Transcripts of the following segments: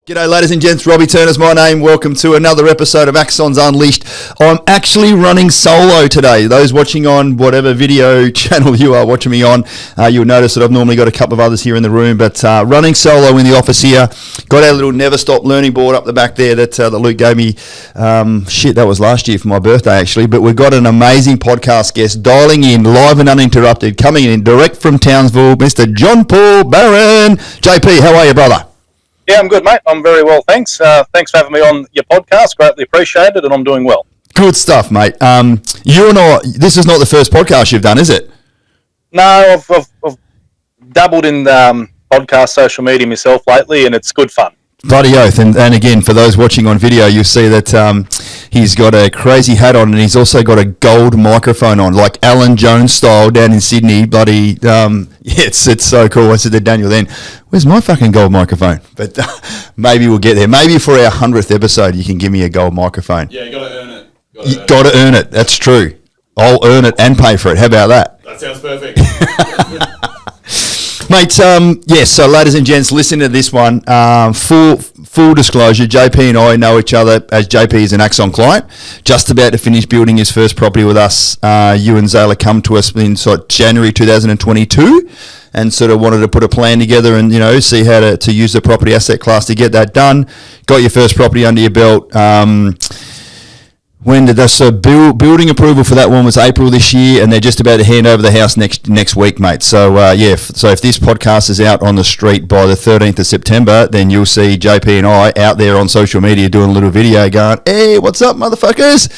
G'day ladies and gents, Robbie Turner's my name. Welcome to another episode of Axons Unleashed. I'm actually running solo today. Those watching on whatever video channel you are watching me on, you'll notice that I've normally got a couple of others here in the room, but running solo in the office here. Got our little Never Stop learning board up the back there that Luke gave me. That was last year for my birthday actually, but we've got an amazing podcast guest dialing in live and uninterrupted, coming in direct from Townsville, Mr. Jonpaul Baran. JP, how are you, brother? Yeah, I'm good, mate. I'm very well, thanks. Thanks for having me on your podcast. Greatly appreciated, and I'm doing well. Good stuff, mate. You and I, this is not the first podcast you've done, is it? No, I've dabbled in podcast social media myself lately, and it's good fun. Bloody oath. And again, for those watching on video, you'll see that he's got a crazy hat on, and he's also got a gold microphone on, like Alan Jones style down in Sydney. Bloody, it's so cool. I said to Daniel then, where's my fucking gold microphone? But maybe we'll get there. Maybe for our 100th episode, you can give me a gold microphone. Yeah, you got to earn it. You got to earn it. That's true. I'll earn it and pay for it. How about that? That sounds perfect. Mate, so ladies and gents, listen to this one. Full disclosure, JP and I know each other as JP is an Axon client, just about to finish building his first property with us. You and Zayla come to us in sort of January 2022 and sort of wanted to put a plan together and, see how to use the property asset class to get that done. Got your first property under your belt. When did that? So building approval for that one was April this year, and they're just about to hand over the house next week, mate. So so if this podcast is out on the street by the 13th of September, then you'll see JP and I out there on social media doing a little video going, "Hey, what's up, motherfuckers?"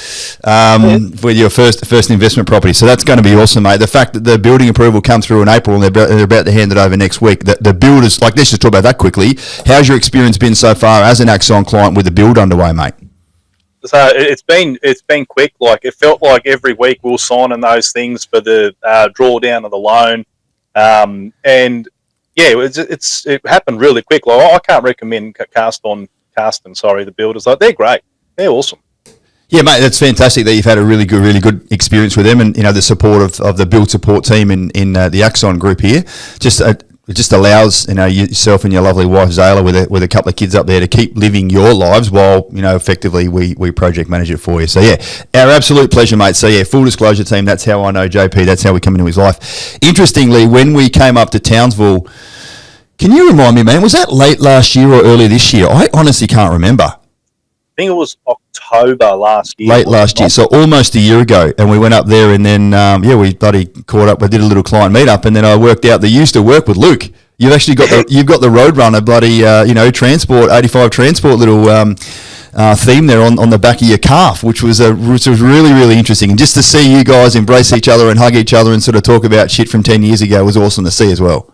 With your first investment property. So that's going to be awesome, mate. The fact that the building approval come through in April and they're about to hand it over next week. The builders, like, let's just talk about that quickly. How's your experience been so far as an Axon client with the build underway, mate? So it's been quick. Like, it felt like every week we were signing those things for the drawdown of the loan, and yeah, it happened really quick. Like, I can't recommend Caston. Sorry, the builders. Like, they're great. They're awesome. Yeah, mate, that's fantastic that you've had a really good experience with them, and the support of the build support team in the Axon group here. It just allows yourself and your lovely wife Zayla with a couple of kids up there to keep living your lives while effectively we project manage it for you. So yeah, our absolute pleasure, mate. So yeah, full disclosure, team. That's how I know JP. That's how we come into his life. Interestingly, when we came up to Townsville, can you remind me, man? Was that late last year or early this year? I honestly can't remember. I think it was October last year. Late last year, so almost a year ago. And we went up there and then, we bloody caught up. We did a little client meetup, and then I worked out they used to work with Luke. You've actually got the Roadrunner bloody, transport, 85 transport little theme there on the back of your calf, which was really, really interesting. And just to see you guys embrace each other and hug each other and sort of talk about shit from 10 years ago was awesome to see as well.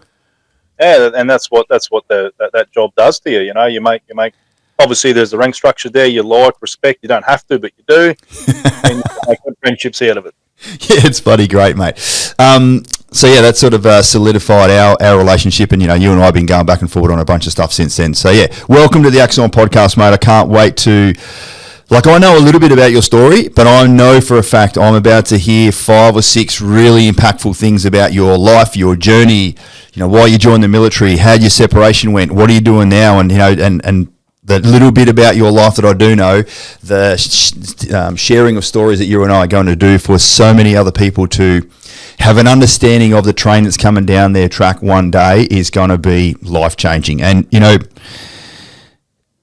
Yeah, and that's what that job does to you. You make. Obviously, there's the rank structure there. You like, respect. You don't have to, but you do. And you make good friendships out of it. Yeah, it's bloody great, mate. So yeah, that sort of solidified our relationship, and you and I have been going back and forward on a bunch of stuff since then. So yeah, welcome to the Axon podcast, mate. I can't wait to. I know a little bit about your story, but I know for a fact I'm about to hear 5 or 6 really impactful things about your life, your journey. Why you joined the military, how your separation went, what are you doing now, and and the little bit about your life that I do know, the sharing of stories that you and I are going to do for so many other people to have an understanding of the train that's coming down their track one day is going to be life-changing. And,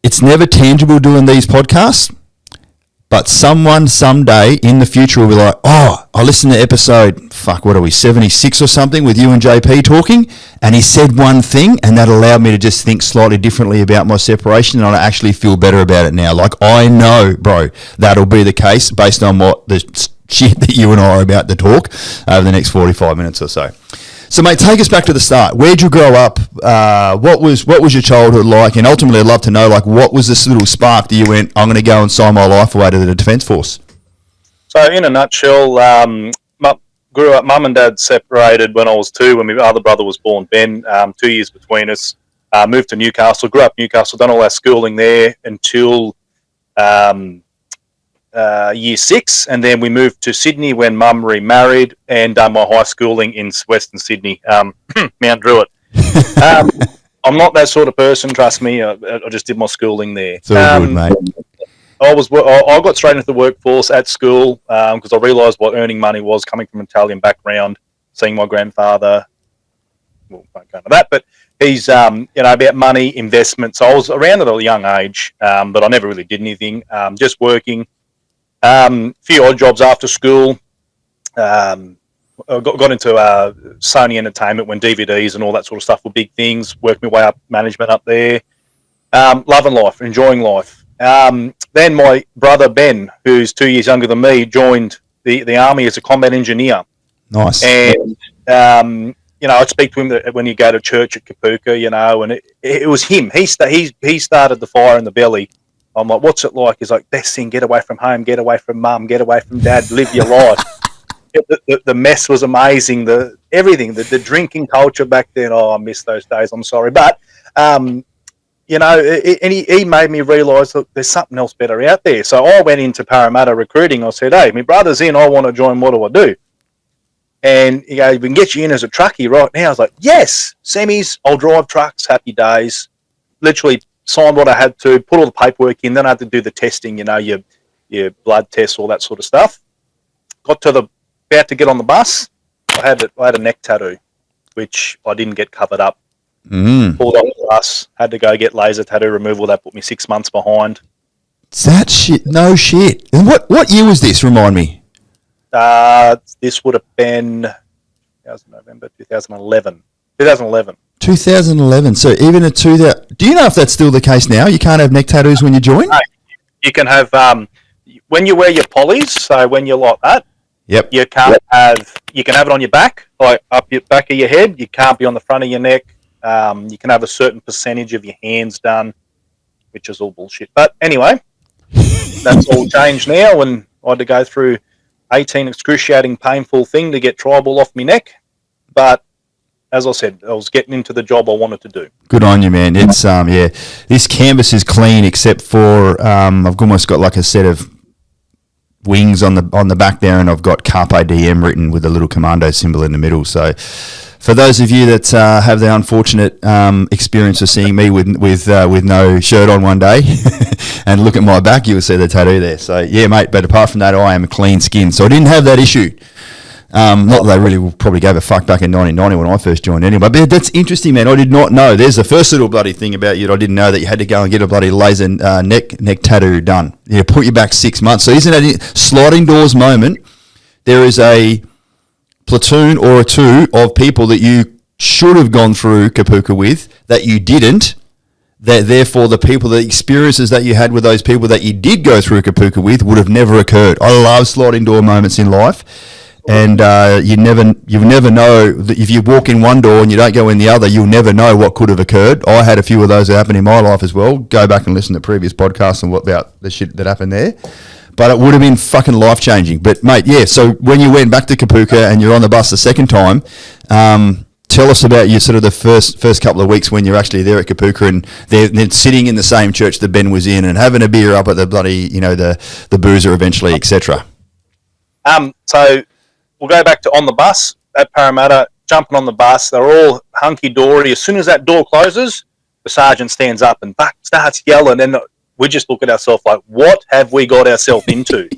it's never tangible doing these podcasts, but someone someday in the future will be like, oh, I listened to episode, 76 or something with you and JP talking, and he said one thing, and that allowed me to just think slightly differently about my separation, and I actually feel better about it now. I know, bro, that'll be the case based on what the shit that you and I are about to talk over the next 45 minutes or so. So, mate, take us back to the start. Where'd you grow up? What was your childhood like? And ultimately, I'd love to know, what was this little spark that you went, I'm going to go and sign my life away to the Defence Force? So, in a nutshell, grew up, mum and dad separated when I was 2, when my other brother was born, Ben, 2 years between us. Moved to Newcastle, grew up Newcastle, done all our schooling there until year 6, and then we moved to Sydney when mum remarried, and done my high schooling in Western Sydney, Mount Druitt. I'm not that sort of person. Trust me. I just did my schooling there. It's all good, mate. I got straight into the workforce at school because I realised what earning money was, coming from an Italian background, seeing my grandfather. Well, I won't go into that, but he's about money, investment. So I was around at a young age, but I never really did anything. Just working. Few odd jobs after school. I got into Sony Entertainment when DVDs and all that sort of stuff were big things. Worked my way up management up there. Loving life, enjoying life. Then my brother Ben, who's 2 years younger than me, joined the army as a combat engineer. Nice. And I'd speak to him when you go to church at Kapuka, and it was him. He started the fire in the belly. I'm like, what's it like? He's like, best thing, get away from home, get away from mum, get away from dad, live your life. The mess was amazing. Everything, the drinking culture back then. Oh, I miss those days. I'm sorry, but and he made me realise that there's something else better out there. So I went into Parramatta recruiting. I said, hey, my brother's in. I want to join. What do I do? And he goes, we can get you in as a truckie right now. I was like, yes, semis. I'll drive trucks. Happy days. Literally signed what I had to, put all the paperwork in. Then I had to do the testing. Your blood tests, all that sort of stuff. Got to about to get on the bus. I had a neck tattoo, which I didn't get covered up. Pulled off the bus, had to go get laser tattoo removal. That put me 6 months behind. That shit, no shit. And what year was this? Remind me. This would have been November 2011. 2011. 2011. So even at 2000, do you know if that's still the case now? You can't have neck tattoos when you join? No, you can have when you wear your polys. So when you're like that. Yep. You can't have. You can have it on your back, like up your back of your head. You can't be on the front of your neck. You can have a certain percentage of your hands done, which is all bullshit. But anyway, that's all changed now, and I had to go through 18 excruciating, painful thing to get tribal off my neck. But as I said, I was getting into the job I wanted to do. Good on you, man. It's this canvas is clean except for I've almost got like a set of wings on the back there, and I've got Carpe Diem written with a little commando symbol in the middle. So for those of you that have the unfortunate experience of seeing me with no shirt on one day and look at my back, you will see the tattoo there. So yeah, mate, but apart from that, I am a clean skin, so I didn't have that issue. Not that they really probably gave a fuck back in 1990 when I first joined anyway. But that's interesting, man. I did not know. There's the first little bloody thing about you that I didn't know, that you had to go and get a bloody laser neck tattoo done. Yeah, put you back 6 months. So isn't that sliding doors moment? There is a platoon or two of people that you should have gone through Kapuka with that you didn't. That therefore the experiences that you had with those people that you did go through Kapuka with would have never occurred. I love sliding door moments in life. And you never know that if you walk in one door and you don't go in the other, you'll never know what could have occurred. I had a few of those that happened in my life as well. Go back and listen to previous podcasts and what about the shit that happened there. But it would have been fucking life changing. But mate, yeah. So when you went back to Kapuka and you're on the bus the second time, tell us about your sort of the first couple of weeks when you're actually there at Kapuka and they're sitting in the same church that Ben was in and having a beer up at the bloody the boozer eventually, etc. So. We'll go back to on the bus at Parramatta, jumping on the bus. They're all hunky-dory. As soon as that door closes, the sergeant stands up and starts yelling. And we just look at ourselves like, what have we got ourselves into?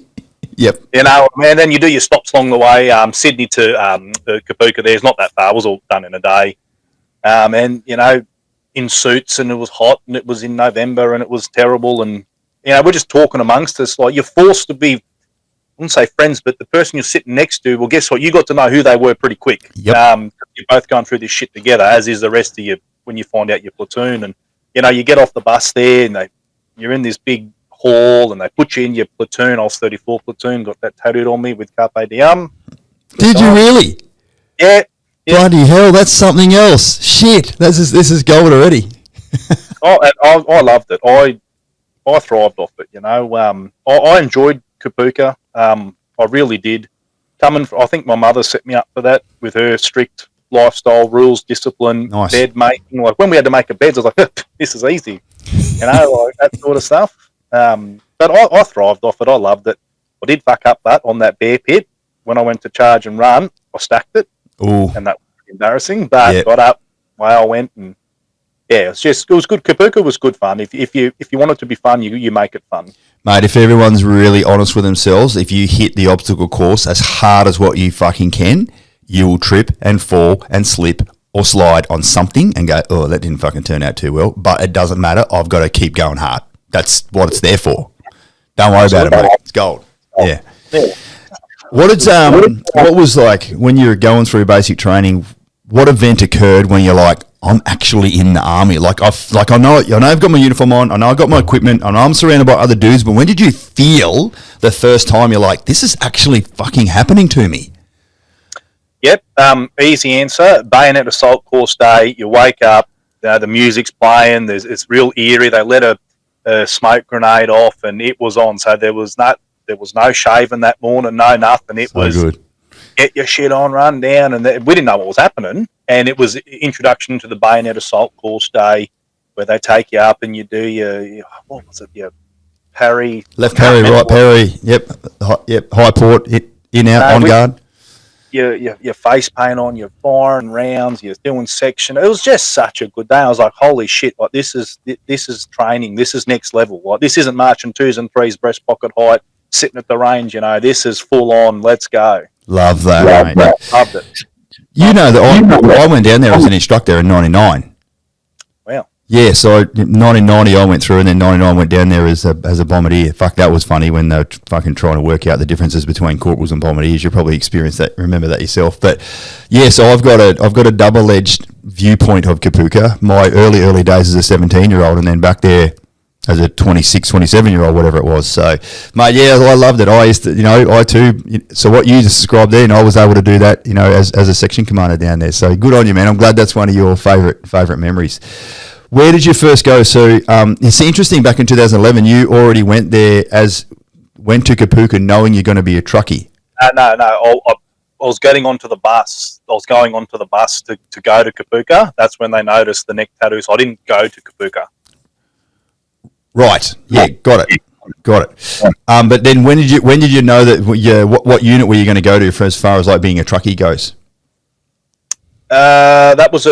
Yep. And then you do your stops along the way. Sydney to Kapuka there's not that far. It was all done in a day. And, in suits, and it was hot, and it was in November, and it was terrible. And, we're just talking amongst us. Like, you're forced to be, I wouldn't say friends, but the person you're sitting next to, well, guess what? You got to know who they were pretty quick. Yep. You're both going through this shit together, as is the rest of you when you find out your platoon. And, you get off the bus there and you're in this big hall and they put you in your platoon. I was 34 platoon, got that tattooed on me with Carpe Diem. Did you really? Yeah. Bloody hell, that's something else. Shit, this is gold already. I loved it. I thrived off it, I enjoyed Kapuka. I really did. I think my mother set me up for that with her strict lifestyle, rules, discipline, nice. Bed making. Like when we had to make a bed, I was like, this is easy, like that sort of stuff. But I thrived off it. I loved it. I did fuck up that on that bear pit when I went to charge and run. I stacked it. Ooh. And that was embarrassing. But got up, way I went, and yeah, it was good. Kapuka was good fun. If you want it to be fun, you make it fun. Mate, if everyone's really honest with themselves, if you hit the obstacle course as hard as what you fucking can, you will trip and fall and slip or slide on something and go, oh, that didn't fucking turn out too well. But it doesn't matter. I've got to keep going hard. That's what it's there for. Don't worry about it, mate. It's gold. Yeah. What was like when you were going through basic training? What event occurred when you're like, I'm actually in the army? I know I've got my uniform on. I know I've got my equipment. I know I'm surrounded by other dudes. But when did you feel the first time you're like, this is actually fucking happening to me? Yep. Easy answer. Bayonet assault course day. You wake up. The music's playing. It's real eerie. They let a smoke grenade off, and it was on. So there was no shaving that morning. No nothing. It was good. Get your shit on, run down, and we didn't know what was happening. And it was introduction to the bayonet assault course day, where they take you up and you do your what was it? Your parry, left parry, right parry. Yep, high port, in out, on guard. Your face paint on, you're firing rounds, you're doing section. It was just such a good day. I was like, holy shit! Like this is training. This is next level. Like this isn't marching 2s and 3s, breast pocket height, sitting at the range. This is full on. Let's go. Love that, mate. Loved it. You know that I went down there as an instructor in '99. Wow. Yeah, so 1990 I went through, and then '99 went down there as a bombardier. Fuck, that was funny when they were fucking trying to work out the differences between corporals and bombardiers. You probably experienced that, remember that yourself. But yeah, so I've got a double-edged viewpoint of Kapuka. My early days as a 17-year-old, and then back there as a 26, 27-year-old, whatever it was. So, mate, yeah, I loved it. I used to, I too, so what you described there, I was able to do that, as a section commander down there. So good on you, man. I'm glad that's one of your favourite memories. Where did you first go? So, it's interesting, back in 2011, you already went to Kapuka knowing you're going to be a truckie. No. I was getting onto the bus. I was going onto the bus to go to Kapuka. That's when they noticed the neck tattoos. I didn't go to Kapuka. Right. Yeah. Got it. But then when did you know that? What unit were you going to go to for as far as like being a truckie goes? That was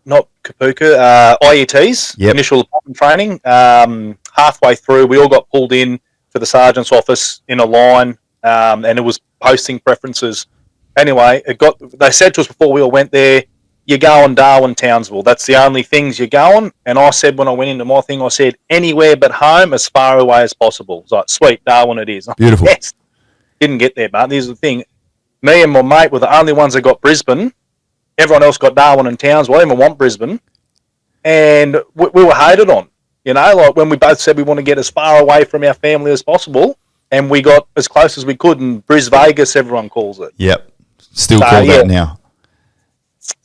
not Kapuka. IETs. Yep. Initial training. Halfway through, we all got pulled in to the sergeant's office in a line, and it was posting preferences. Anyway, they said to us before we all went there, you go on Darwin, Townsville. That's the only things you're going. And I said when I went into my thing, I said, anywhere but home, as far away as possible. It's like, sweet, Darwin it is. Beautiful. Yes. Didn't get there, mate. Here's the thing. Me and my mate were the only ones that got Brisbane. Everyone else got Darwin and Townsville. I didn't even want Brisbane. And we were hated on. Like when we both said we want to get as far away from our family as possible. And we got as close as we could. And Bris Vegas, everyone calls it. Yep. Still called that now.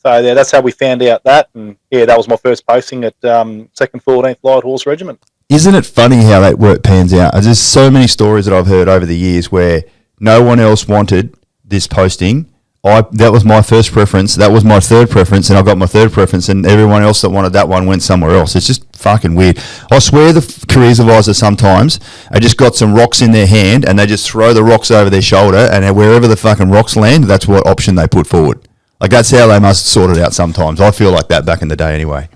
So yeah, that's how we found out that, and yeah, that was my first posting at 2nd 14th Light Horse Regiment. Isn't it funny how that work pans out? There's so many stories that I've heard over the years where no one else wanted this posting. That was my first preference. That was my third preference, and I got my third preference, and everyone else that wanted that one went somewhere else. It's just fucking weird. I swear the careers advisors sometimes I just got some rocks in their hand, and they just throw the rocks over their shoulder, and wherever the fucking rocks land, that's what option they put forward. Like, that's how they must sort it out sometimes. I feel like that back in the day anyway.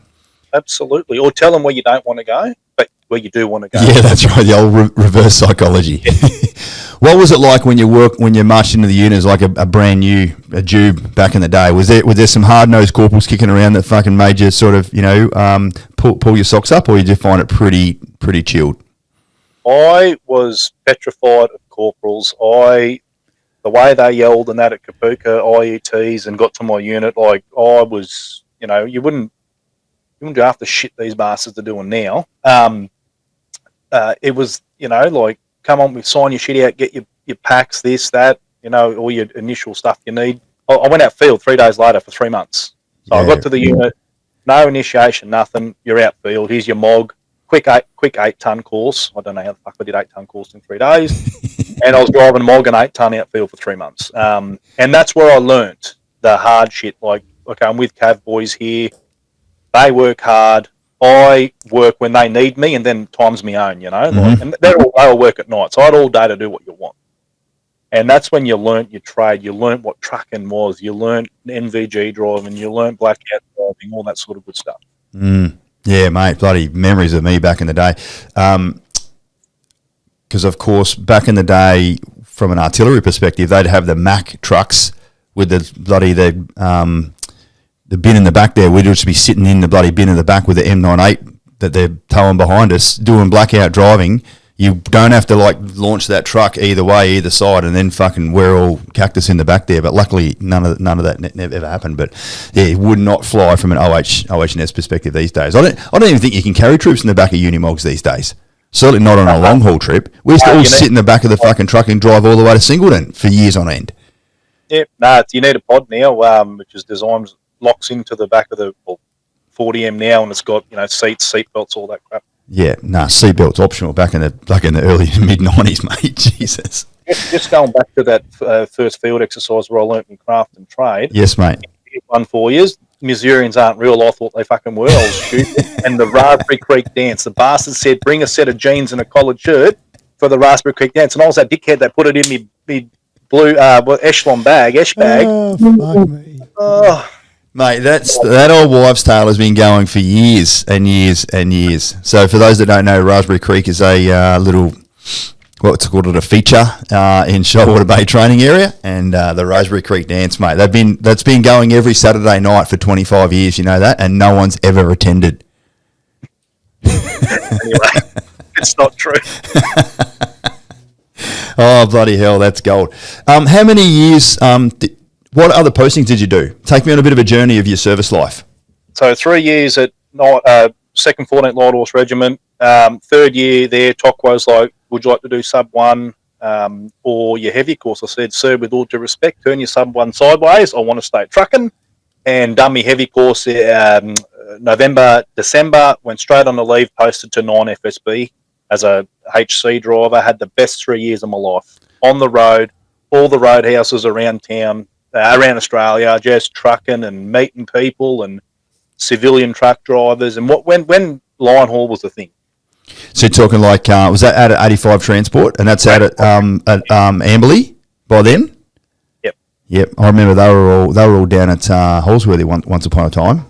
Absolutely. Or tell them where you don't want to go, but where you do want to go. Yeah, that's right. The old reverse psychology. What was it like when you marched into the unit as like a brand new Jube back in the day? Was there some hard-nosed corporals kicking around that fucking made you sort of, pull your socks up, or did you find it pretty chilled? I was petrified of corporals. The way they yelled and that at Kapuka, IETs, and got to my unit, like I was, you wouldn't do half the shit these bastards are doing now. It was, like, come on, we sign your shit out, get your packs, this, that, all your initial stuff you need. I went out field 3 days later for 3 months. So I got to the unit, no initiation, nothing. You're out field. Here's your MOG. Quick 8-ton course. I don't know how the fuck I did 8-ton course in 3 days. And I was driving MOG and 8-ton outfield for 3 months. And that's where I learnt the hard shit. Like, okay, I'm with Cav boys here. They work hard. I work when they need me, and then time's my own, Mm-hmm. And they'll work at night. So I had all day to do what you want. And that's when you learnt your trade. You learnt what trucking was. You learnt NVG driving. You learnt blackout driving, all that sort of good stuff. Mm. Yeah, mate, bloody memories of me back in the day. Because, of course, back in the day, from an artillery perspective, they'd have the Mack trucks with the bloody the bin in the back there. We'd just be sitting in the bloody bin in the back with the M98 that they're towing behind us, doing blackout driving. You don't have to like launch that truck either way, either side, and then fucking we're all cactus in the back there. But luckily, none of that never ever happened. But yeah, it would not fly from an OH&S perspective these days. I don't even think you can carry troops in the back of Unimogs these days. Certainly not on a long haul trip. We used to all sit in the back of the fucking truck and drive all the way to Singleton for years on end. Yeah, you need a pod now, which is designed, locks into the back of the 40M now, and it's got seat belts, all that crap. Yeah, seatbelt's optional back in the early mid-90s, mate. Jesus. Just going back to that first field exercise where I learnt in craft and trade. Yes, mate. 4 years. Missourians aren't real. I thought they fucking were. I was stupid. And the Raspberry Creek dance. The bastard said, bring a set of jeans and a collared shirt for the Raspberry Creek dance. And I was that dickhead that put it in me blue Echelon bag, Esh bag. Oh, fuck me. Oh. Mate, that old wives' tale has been going for years and years and years. So for those that don't know, Raspberry Creek is a little, what's called a feature in Shoalwater Bay training area, and the Raspberry Creek dance, mate. That's been going every Saturday night for 25 years. You know that, and no one's ever attended. Anyway, it's not true. Oh bloody hell, that's gold. How many years? What other postings did you do? Take me on a bit of a journey of your service life. So 3 years at 2nd 14th Light Horse Regiment. Third year there, TOC was like, would you like to do sub 1 or your heavy course? I said, sir, with all due respect, turn your sub 1 sideways. I want to stay trucking. And done my heavy course November, December, went straight on the leave, posted to 9 FSB as a HC driver. Had the best 3 years of my life. On the road, all the roadhouses around town, around Australia, just trucking and meeting people and civilian truck drivers. And when line haul was the thing. So you're talking like, was that out at 85 Transport? And that's out at Amberley by then? Yep. I remember they were all down at Holsworthy once upon a time.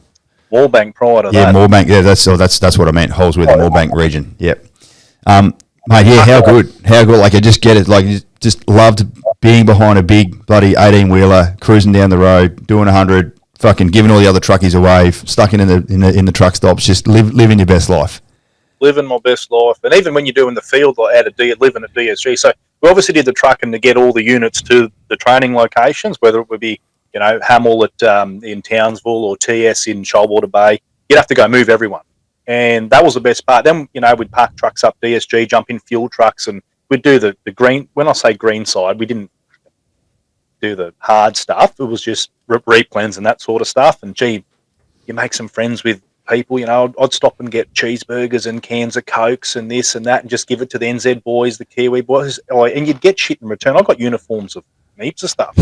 Moorebank prior to that. Yeah, Moorebank. Yeah, that's what I meant. Holsworthy, Moorebank region. Yep. Mate, yeah, how good? Like, I just get it. Like, just loved being behind a big bloody 18-wheeler, cruising down the road, doing 100, fucking giving all the other truckies a wave, stuck in the truck stops, just living your best life. Living my best life. And even when you're doing the field, like living at DSG. So we obviously did the trucking to get all the units to the training locations, whether it would be, Hamel in Townsville or TS in Shoalwater Bay. You'd have to go move everyone. And that was the best part. Then, we'd park trucks up DSG, jump in fuel trucks, and we'd do the green. When I say green side, we didn't do the hard stuff. It was just replens and that sort of stuff. And, gee, you make some friends with people. I'd stop and get cheeseburgers and cans of Cokes and this and that and just give it to the NZ boys, the Kiwi boys. And you'd get shit in return. I got uniforms of heaps of stuff.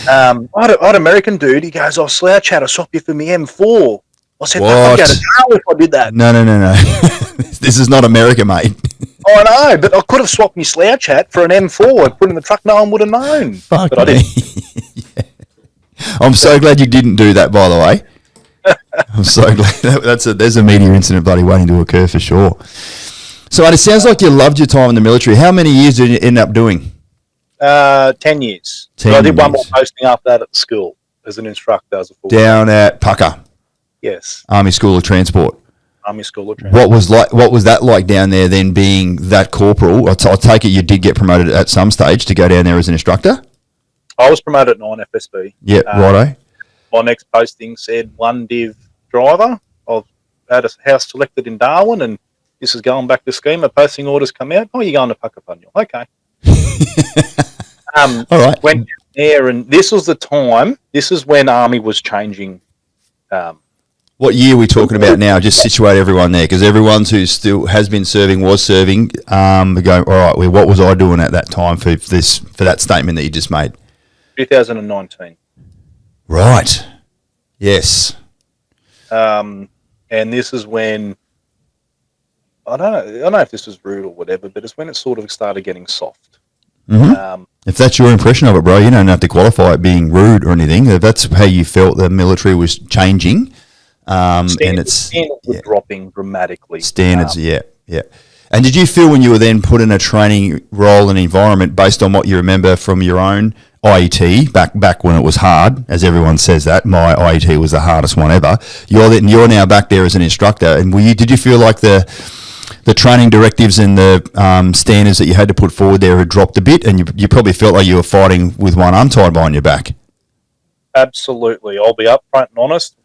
I had an American dude. He goes, Slouch had a swap you for me M4. I said, I'd go to jail if I did that. No. This is not America, mate. I know, but I could have swapped my slouch hat for an M4 and put in the truck. No one would have known. Fuck but me. I didn't. Yeah. I'm so glad you didn't do that, by the way. I'm so glad. There's a media incident bloody waiting to occur for sure. So it sounds like you loved your time in the military. How many years did you end up doing? 10 years. 10 I did years. one more posting after that at school as an instructor. As a full down at Pucker. Yes. Army School of Transport. Army School of Transport. What was that like down there then, being that corporal? I'll take it you did get promoted at some stage to go down there as an instructor? I was promoted at 9 FSB. Yeah, righto. My next posting said 1 div driver. I've had a house selected in Darwin, and this is going back to schema. Posting orders come out. Oh, you're going to Puckapunyal. Okay. All right. Went there, and this was the time. This is when Army was changing. What year are we talking about now? Just situate everyone there, because everyone who still has been serving, was serving. Going, all right, well, what was I doing at that time for that statement that you just made? 2019. Right. Yes. And this is when I don't know if this was rude or whatever, but it's when it sort of started getting soft. Mm-hmm. If that's your impression of it, bro, you don't have to qualify it being rude or anything. If that's how you felt the military was changing, And it's standards were dropping dramatically. Standards, yeah. And did you feel when you were then put in a training role and environment based on what you remember from your own IET back when it was hard, as everyone says that my IET was the hardest one ever. You're now back there as an instructor, and did you feel like the training directives and the standards that you had to put forward there had dropped a bit, and you probably felt like you were fighting with one arm tied behind your back? Absolutely, I'll be upfront and honest.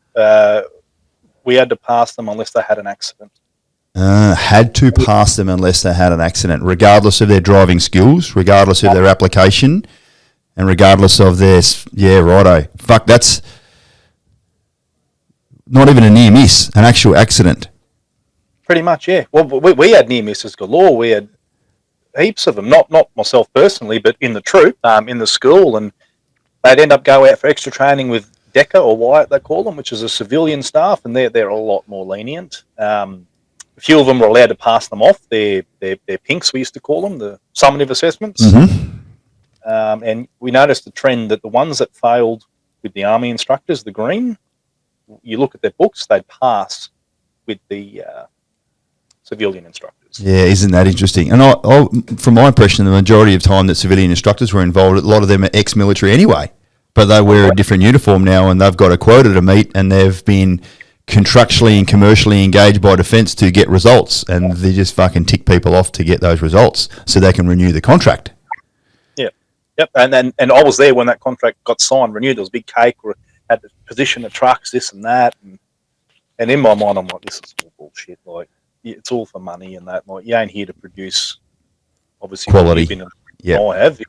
We had to pass them unless they had an accident. Had to pass them unless they had an accident, regardless of their driving skills, regardless of their application, and regardless of their... Yeah, righto. Fuck, that's not even a near miss, an actual accident. Pretty much, yeah. Well, we had near misses galore. We had heaps of them, not myself personally, but in the troop, in the school, and they'd end up go out for extra training with DECA or Wyatt, they call them, which is a civilian staff, and they're a lot more lenient. A few of them were allowed to pass them off. Their pinks, we used to call them, the summative assessments. Mm-hmm. And we noticed the trend that the ones that failed with the Army instructors, the green, you look at their books, they'd pass with the civilian instructors. Yeah, isn't that interesting? And I, from my impression, the majority of time that civilian instructors were involved, a lot of them are ex-military anyway, but they wear a different uniform now and they've got a quota to meet and they've been contractually and commercially engaged by defence to get results, and they just fucking tick people off to get those results so they can renew the contract. Yep, and I was there when that contract got signed, renewed. There was a big cake, or had to position the trucks, this and that, and in my mind, I'm like, this is all bullshit. Like, it's all for money and that. Like, you ain't here to produce, obviously, quality. Yeah, I have.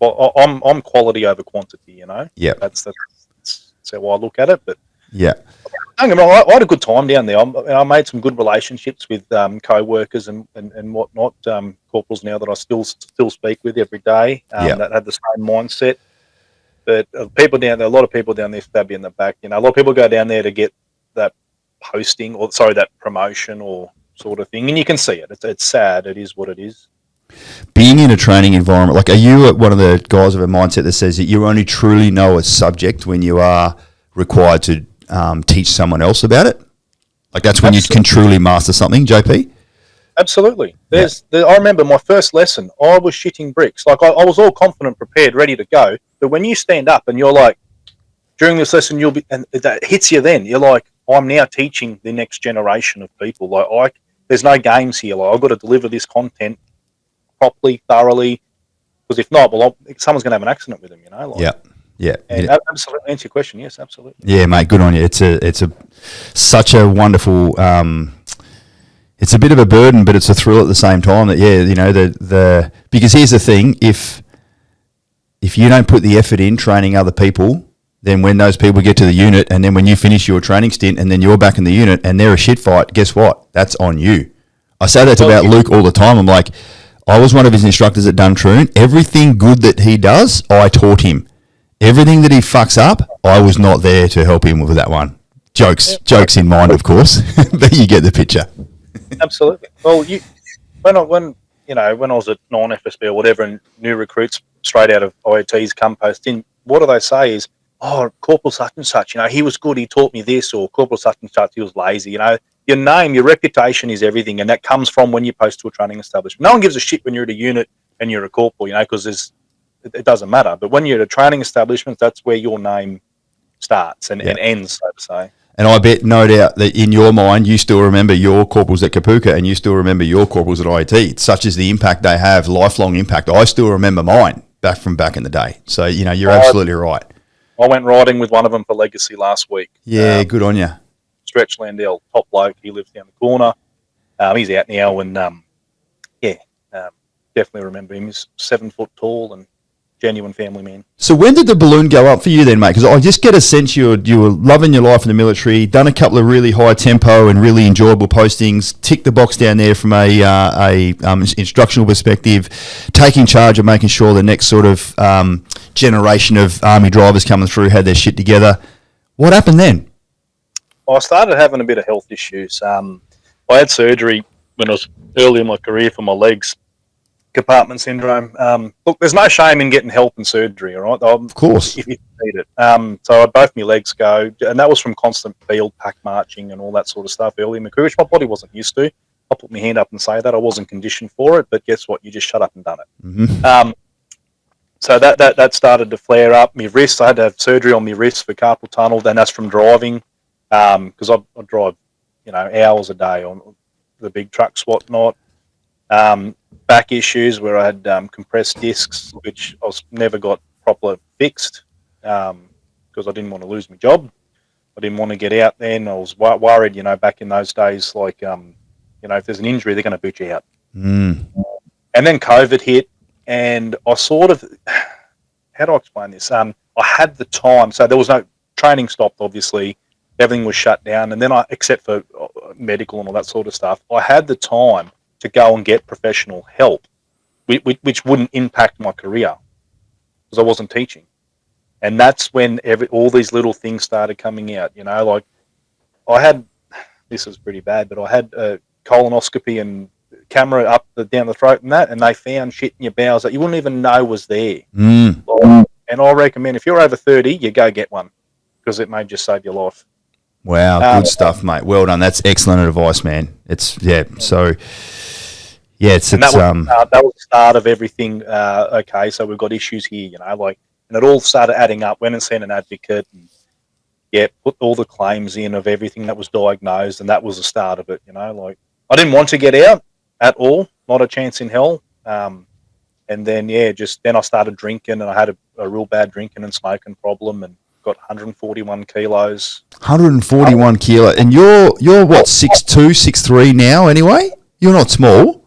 I'm quality over quantity. You know. Yeah, that's how I look at it. But yeah. Don't get me wrong, I had a good time down there. I made some good relationships with co-workers and whatnot, corporals now that I still speak with every day that had the same mindset. But people down there, a lot of people down there stab you in the back. You know, a lot of people go down there to get that posting that promotion or sort of thing. And you can see it. It's sad. It is what it is. Being in a training environment, like, are you one of the guys of a mindset that says that you only truly know a subject when you are required to teach someone else about it? Like, that's when you can truly master something, JP? Absolutely. I remember my first lesson, I was shitting bricks. Like, I was all confident, prepared, ready to go. But when you stand up and you're like, during this lesson, and that hits you then, you're like, I'm now teaching the next generation of people. Like, there's no games here. Like, I've got to deliver this content properly, thoroughly, because if not, someone's going to have an accident with them, you know? Like, yeah. And absolutely, answer your question, yes, absolutely. Yeah, mate, good on you. It's such a wonderful. It's a bit of a burden, but it's a thrill at the same time. That because here's the thing: if you don't put the effort in training other people, then when those people get to the unit, and then when you finish your training stint, and then you're back in the unit, and they're a shit fight, guess what? That's on you. I say that about Luke all the time. I'm like, I was one of his instructors at Duntroon. Everything good that he does, I taught him. Everything that he fucks up, I was not there to help him with that one. Jokes in mind, of course, but you get the picture. Absolutely. Well, when I was at non-FSB or whatever, and new recruits straight out of IETs come post in, what do they say is, oh, Corporal such and such, you know, he was good, he taught me this, or Corporal such and such, he was lazy. You know, your name, your reputation is everything, and that comes from when you post to a training establishment. No one gives a shit when you're at a unit and you're a corporal, you know, because it doesn't matter. But when you're at a training establishment, that's where your name starts and ends, so to say. And I bet, no doubt, that in your mind, you still remember your corporals at Kapuka and you still remember your corporals at IET. Such as the impact they have, lifelong impact. I still remember mine back in the day. So, you know, you're absolutely right. I went riding with one of them for Legacy last week. Yeah, good on you. Stretch Landell, top bloke. He lives down the corner. He's out now, and definitely remember him. He's 7 foot tall and genuine family man. So when did the balloon go up for you then, mate? Because I just get a sense you were loving your life in the military, done a couple of really high tempo and really enjoyable postings, ticked the box down there from a instructional perspective, taking charge of making sure the next sort of generation of Army drivers coming through had their shit together. What happened then? I started having a bit of health issues. I had surgery when I was early in my career for my legs. compartment syndrome. Look, there's no shame in getting help and surgery, all right? Of course. If you need it. So both my legs go, and that was from constant field pack marching and all that sort of stuff early in my career, which my body wasn't used to. I'll put my hand up and say that. I wasn't conditioned for it, but guess what? You just shut up and done it. Mm-hmm. So that started to flare up. My wrist, I had to have surgery on my wrist for carpal tunnel. Then that's from driving, because I drive, hours a day on the big trucks, whatnot. Back issues where I had compressed discs, which I never got properly fixed, because I didn't want to lose my job. I didn't want to get out then. I was worried, back in those days, like, if there's an injury, they're going to boot you out. Mm. And then COVID hit, and I sort of, how do I explain this? I had the time, so there was no training stopped, obviously. Everything was shut down. And then except for medical and all that sort of stuff, I had the time to go and get professional help, which wouldn't impact my career because I wasn't teaching. And that's when all these little things started coming out, like I had, this is pretty bad, but I had a colonoscopy and camera up down the throat and they found shit in your bowels that you wouldn't even know was there. Mm. And I recommend if you're over 30, you go get one because it may just save your life. Wow, good stuff, mate. Well done. That's excellent advice, man. It's that was the start of everything. Okay, so we've got issues here, and it all started adding up. Went and seen an advocate, and put all the claims in of everything that was diagnosed, and that was the start of it. Like I didn't want to get out at all, not a chance in hell. And then then I started drinking, and I had a real bad drinking and smoking problem, and got 141 kilos. 141 kilo, and you're what, 6'2", 6'3" now? Anyway, you're not small.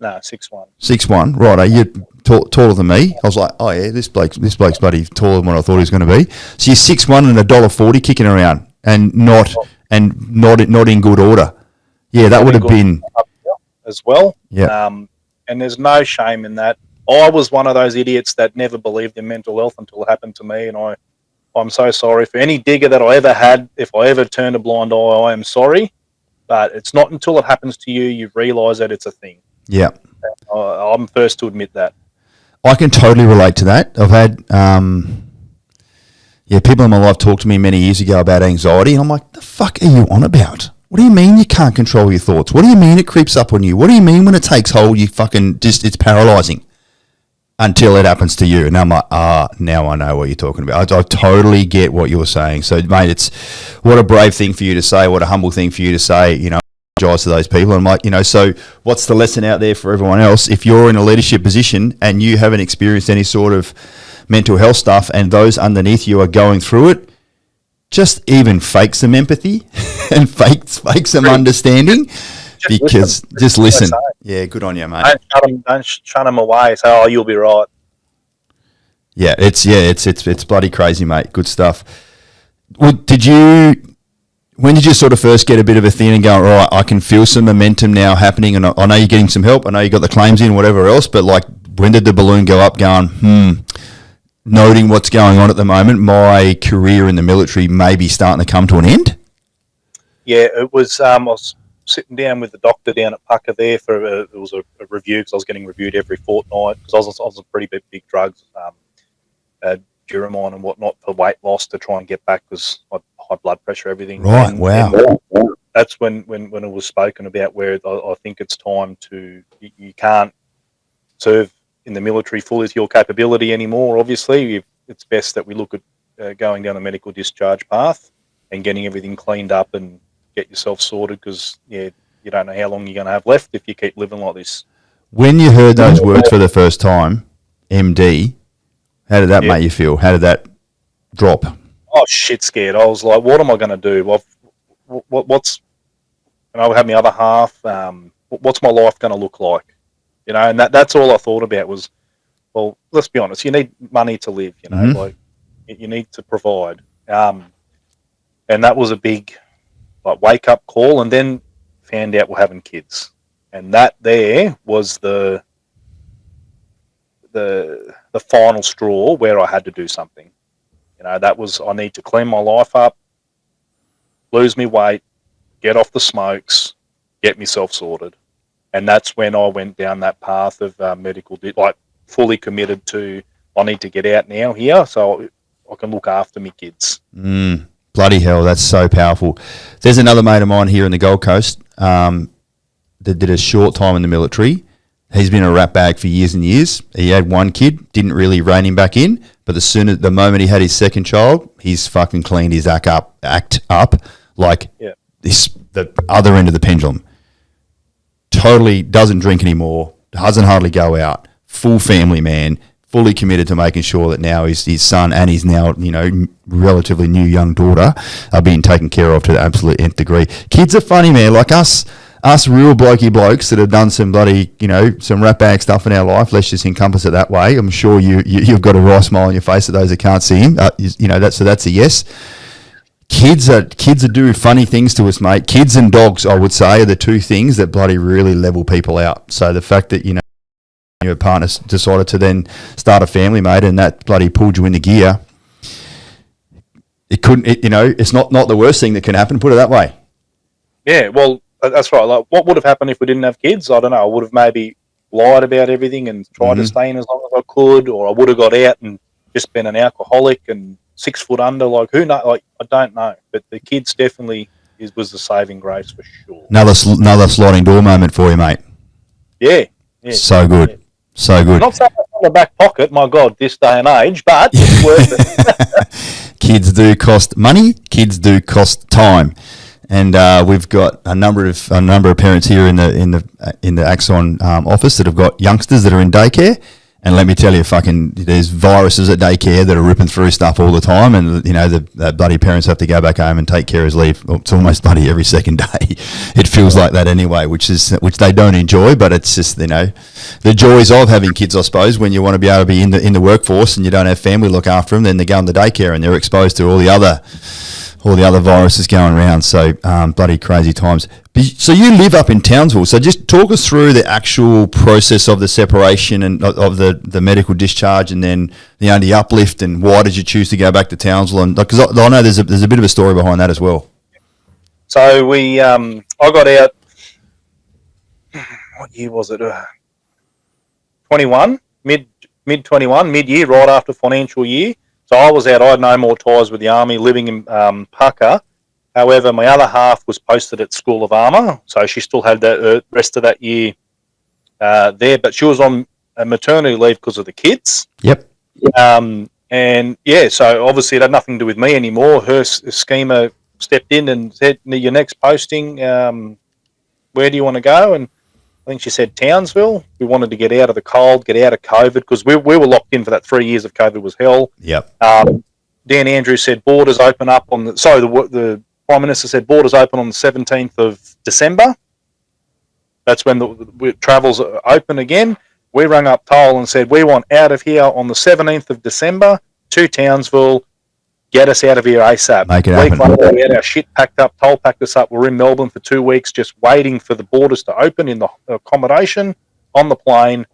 No, 6'1". 6'1", right? You're taller than me. I was like, oh yeah, this bloke's bloody taller than what I thought he was going to be. So you're 6'1" and $1.40 kicking around, and not in good order. Yeah, that would have been as well. Yeah. And there's no shame in that. I was one of those idiots that never believed in mental health until it happened to me, and I'm so sorry for any digger that I ever had. If I ever turned a blind eye, I am sorry. But it's not until it happens to you realise that it's a thing. Yeah. I'm first to admit that. I can totally relate to that. I've had people in my life talk to me many years ago about anxiety, and I'm like, the fuck are you on about? What do you mean you can't control your thoughts? What do you mean it creeps up on you? What do you mean when it takes hold, you fucking it's paralysing? Until it happens to you. And I'm like, now I know what you're talking about. I totally get what you're saying. So, mate, it's what a brave thing for you to say, what a humble thing for you to say, apologize to those people. And I'm like, so what's the lesson out there for everyone else? If you're in a leadership position and you haven't experienced any sort of mental health stuff and those underneath you are going through it, just even fake some empathy and fake some understanding. Just listen. Yeah, good on you, mate. Don't shut them away. Say, oh, you'll be right. Yeah, it's bloody crazy, mate. Good stuff. When did you sort of first get a bit of a thing and go, all right, I can feel some momentum now happening, and I know you're getting some help. I know you got the claims in, whatever else, but like, when did the balloon go up? Going, noting what's going on at the moment, my career in the military may be starting to come to an end. Yeah, it was. I was sitting down with the doctor down at Pucker there for it was a review because I was getting reviewed every fortnight because I was on pretty big drugs, Duramine and whatnot for weight loss to try and get back because I had high blood pressure, everything. Right, wow. And that's when it was spoken about where I think it's time to you can't serve in the military fully to your capability anymore. Obviously, it's best that we look at going down a medical discharge path and getting everything cleaned up and get yourself sorted because you don't know how long you're going to have left if you keep living like this. When you heard those words for the first time, MD, how did that make you feel? How did that drop? Oh, shit scared. I was like, what am I going to do? What's, and I had my other half. What's my life going to look like? And that's all I thought about was, well, let's be honest. You need money to live. Like you need to provide. And that was a big wake up call. And then found out we're having kids, and that there was the final straw where I had to do something. That was, I need to clean my life up, lose me weight, get off the smokes, get myself sorted. And that's when I went down that path of medical, like fully committed to, I need to get out now here so I can look after me kids. Bloody hell, that's so powerful. There's another mate of mine here in the Gold Coast that did a short time in the military. He's been a rat bag for years and years. He had one kid, didn't really rein him back in, but the moment he had his second child, he's fucking cleaned his act up like the other end of the pendulum. Totally doesn't drink anymore, doesn't hardly go out, full family man, fully committed to making sure that now his son and his now, relatively new young daughter are being taken care of to the absolute nth degree. Kids are funny, man. Like us real blokey blokes that have done some bloody, some rat bag stuff in our life. Let's just encompass it that way. I'm sure you've got a wry smile on your face at those that can't see him. That's a yes. Kids are do funny things to us, mate. Kids and dogs, I would say, are the two things that bloody really level people out. So the fact that, your partner decided to then start a family, mate, and that bloody pulled you into gear, it's not the worst thing that can happen, put it that way. Yeah, well, that's right. Like, what would have happened if we didn't have kids? I don't know. I would have maybe lied about everything and tried to stay in as long as I could, or I would have got out and just been an alcoholic and 6 foot under. Like, who knows? Like, I don't know. But the kids definitely was the saving grace for sure. Another sliding door moment for you, mate. Yeah. So good. Yeah. So good. Not so much on the back pocket, my God, this day and age, but it's worth it. Kids do cost money. Kids do cost time. And we've got a number of parents here in the Axon office that have got youngsters that are in daycare. And let me tell you, there's viruses at daycare that are ripping through stuff all the time, and the bloody parents have to go back home and take carers leave. Well, it's almost bloody every second day. It feels like that anyway, which they don't enjoy, but it's just the joys of having kids, I suppose. When you want to be able to be in the workforce and you don't have family look after them, then they go into daycare and they're exposed to all the other viruses going around. So bloody crazy times. So you live up in Townsville. So just talk us through the actual process of the separation and of the medical discharge, and then the uplift, and why did you choose to go back to Townsville? And because I know there's a bit of a story behind that as well. So I got out. What year was it? 21, mid 21, mid year, right after financial year. So I was out. I had no more ties with the army, living in Pucka. However, my other half was posted at School of Armour, so she still had the rest of that year there. But she was on a maternity leave because of the kids. Yep. So obviously it had nothing to do with me anymore. Her schemer stepped in and said, "Your next posting, where do you want to go?" And I think she said Townsville. We wanted to get out of the cold, get out of COVID, because we were locked in for that 3 years of COVID was hell. Yep. Dan Andrews said borders open up on the Prime Minister said borders open on the 17th of December. That's when the travels open again. We rang up Toll and said, we want out of here on the 17th of December to Townsville. Get us out of here ASAP. Make it happen. Later, we had our shit packed up. Toll packed us up. We're in Melbourne for 2 weeks just waiting for the borders to open in the accommodation, on the plane.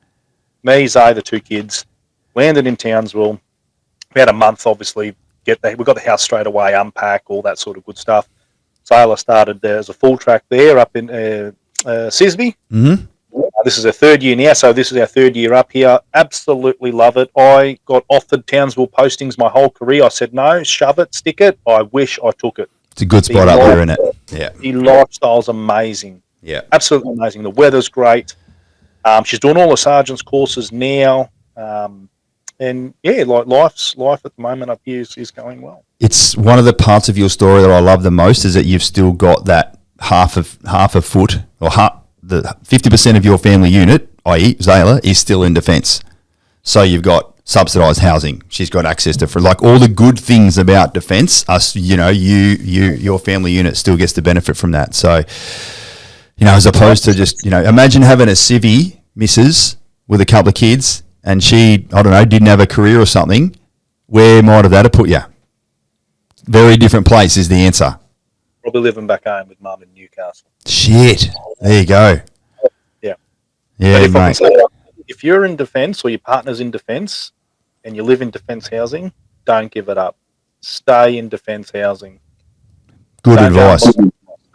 Me, Zay, the 2 kids, landed in Townsville. We had a month, obviously. We got the house straight away, unpack, all that sort of good stuff. Sailor started there as a full track there up in Sisby. Mm-hmm. This is our 3rd year now, so this is our 3rd year up here. Absolutely love it. I got offered Townsville postings my whole career. I said, no, shove it, stick it. I wish I took it. It's a good spot up there, isn't it? Yeah. The lifestyle's amazing. Yeah. Absolutely amazing. The weather's great. She's doing all the sergeant's courses now. And yeah, like life at the moment up here is going well. It's one of the parts of your story that I love the most is that you've still got that half a foot, or the 50% of your family unit, i.e. Zayla, is still in defence. So you've got subsidised housing. She's got access to like all the good things about defence. Your family unit still gets to benefit from that. So as opposed to just imagine having a civvy missus with a couple of kids, and she, I don't know, didn't have a career or something. Where might have that have put you? Very different place is the answer. Probably living back home with mum in Newcastle. Shit. There you go. Yeah. Yeah, mate. If you're in defence or your partner's in defence and you live in defence housing, don't give it up. Stay in defence housing. Good advice.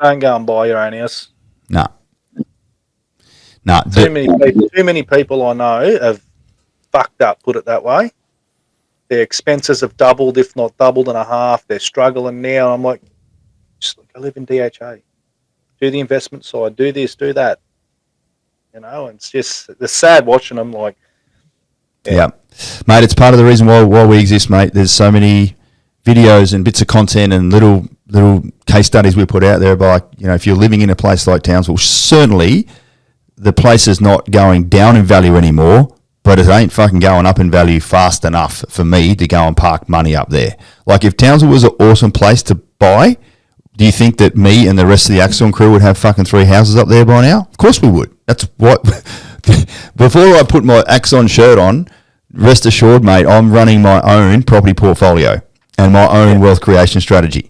Don't go and buy your own house. No. Nah, too many people I know have fucked up, put it that way. Their expenses have doubled, if not doubled and a half. They're struggling now. I'm like, just I live in DHA. Do the investment side. Do this, do that. And it's just it's sad watching them. Like, yeah, mate. It's part of the reason why we exist, mate. There's so many videos and bits of content and little case studies we put out there about, if you're living in a place like Townsville, certainly the place is not going down in value anymore, but it ain't fucking going up in value fast enough for me to go and park money up there. Like, if Townsville was an awesome place to buy, do you think that me and the rest of the Axon crew would have fucking 3 houses up there by now? Of course we would. That's what... Before I put my Axon shirt on, rest assured, mate, I'm running my own property portfolio and my own wealth creation strategy.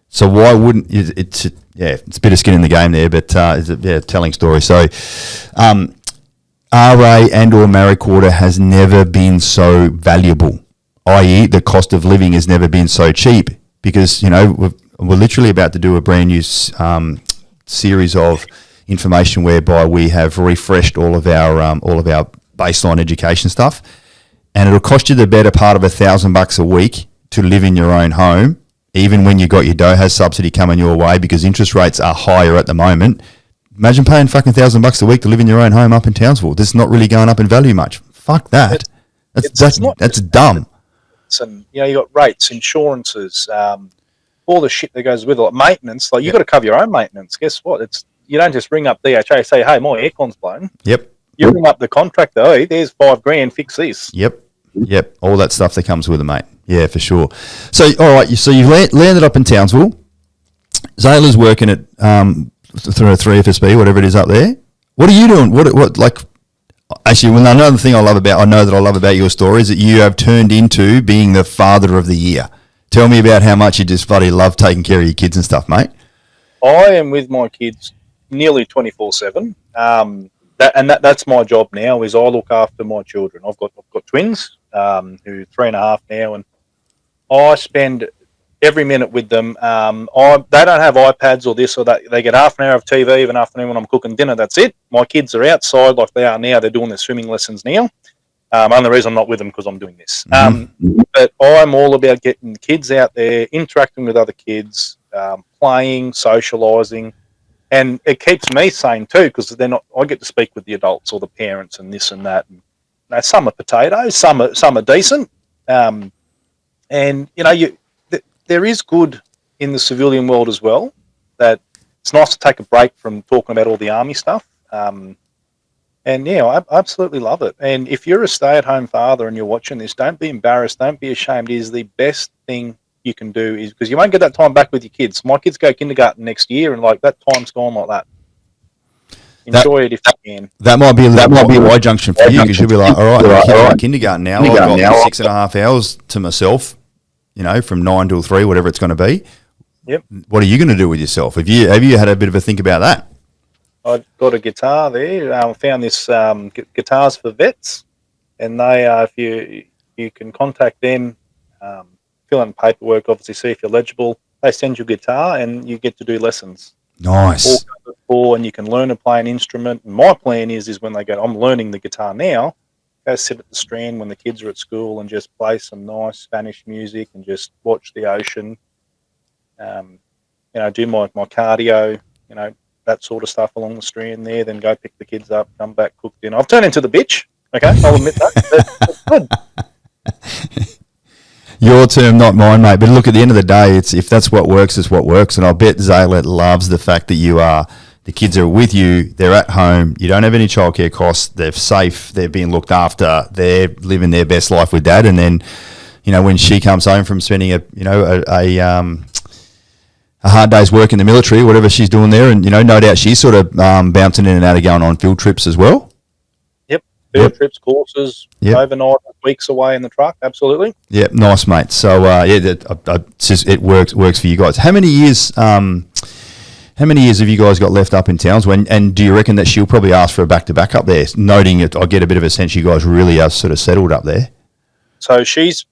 So why wouldn't... It's a bit of skin in the game there, but it's a telling story. So... RA and or Marrick Quarter has never been so valuable, i.e. the cost of living has never been so cheap, because, we're literally about to do a brand new series of information whereby we have refreshed all of our baseline education stuff, and it'll cost you the better part of $1,000 a week to live in your own home, even when you got your DOHAS subsidy coming your way, because interest rates are higher at the moment. Imagine paying fucking $1,000 a week to live in your own home up in Townsville. This is not really going up in value much. Fuck that. That's dumb. And you got rates, insurances, all the shit that goes with it, like maintenance. Like, you got to cover your own maintenance. Guess what? You don't just ring up DHA, say, hey, my aircon's blown. Yep. You ring up the contractor. Hey, there's $5,000. Fix this. Yep. All that stuff that comes with it, mate. Yeah, for sure. So, all right. So you've landed up in Townsville. Zayla's working at through a 3FSB, whatever it is up there. What are you doing? What like? Actually, another thing I love about your story is that you have turned into being the father of the year. Tell me about how much you just bloody love taking care of your kids and stuff, mate. I am with my kids nearly 24/7. That's my job now. Is I look after my children. I've got twins who are 3.5 now, and I spend every minute with them. They don't have iPads or this or that. They get half an hour of TV of an afternoon when I'm cooking dinner. That's it. My kids are outside like they are now. They're doing their swimming lessons now. Only reason I'm not with them because I'm doing this. But I'm all about getting kids out there, interacting with other kids, playing, socialising, and it keeps me sane too, because I get to speak with the adults or the parents and this and that. And, some are potatoes, some are decent, and there is good in the civilian world as well. That it's nice to take a break from talking about all the army stuff. I absolutely love it. And if you're a stay-at-home father and you're watching this, don't be embarrassed. Don't be ashamed. It is the best thing you can do, is because you won't get that time back with your kids. My kids go kindergarten next year, and like that time's gone like that. Enjoy it if you can. That might be a Y junction for you, because you'll be like, all right, kindergarten now. I've got 6.5 hours to myself. From 9 till 3, whatever it's going to be. Yep. What are you going to do with yourself? Have you had a bit of a think about that? I've got a guitar there. I found this Guitars for Vets, and they if you can contact them, fill in paperwork, obviously see if you're eligible. They send you a guitar, and you get to do lessons. Nice. And you can learn to play an instrument. And my plan is when they go, I'm learning the guitar now. Go sit at the Strand when the kids are at school and just play some nice Spanish music and just watch the ocean. Do my cardio, that sort of stuff along the Strand there. Then go pick the kids up, come back, cook dinner. I've turned into the bitch. Okay, I'll admit that. That's good. Your term, not mine, mate. But look, at the end of the day, if that's what works, it's what works. And I bet Zayla loves the fact that the kids are with you, they're at home, you don't have any childcare costs, they're safe, they're being looked after, they're living their best life with dad. And then, when she comes home from spending a hard day's work in the military, whatever she's doing there, and, no doubt she's sort of bouncing in and out of going on field trips as well. Yep. Field trips, courses, overnight, weeks away in the truck, absolutely. Yeah, nice, mate. So, it works for you guys. How many years have you guys got left up in Townsville? And do you reckon that she'll probably ask for a back-to-back up there? Noting it, I get a bit of a sense you guys really are sort of settled up there. So she's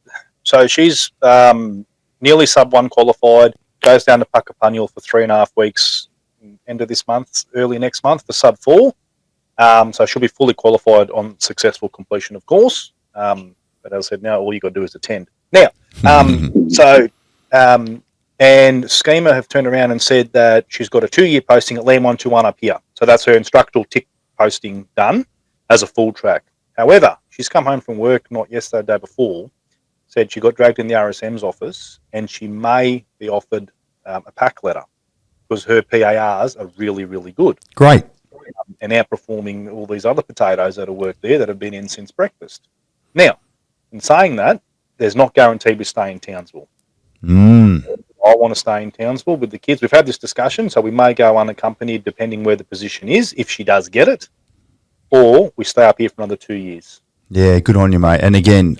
nearly sub-1 qualified, goes down to Puckapunyal for 3.5 weeks, end of this month, early next month for sub-4. So she'll be fully qualified on successful completion of course. But as I said, now all you got to do is attend. Now, and Schema have turned around and said that she's got a 2-year posting at Land 121 up here. So that's her instructional tick posting done as a full track. However, she's come home from work, not yesterday, the day before, said she got dragged in the RSM's office and she may be offered a pack letter because her PARs are really, really good. Great. And outperforming all these other potatoes that have worked there that have been in since breakfast. Now, in saying that, there's not guaranteed we stay in Townsville. I want to stay in Townsville with the kids. We've had this discussion, so we may go unaccompanied depending where the position is, if she does get it, or we stay up here for another 2 years. Yeah, good on you, mate. And again,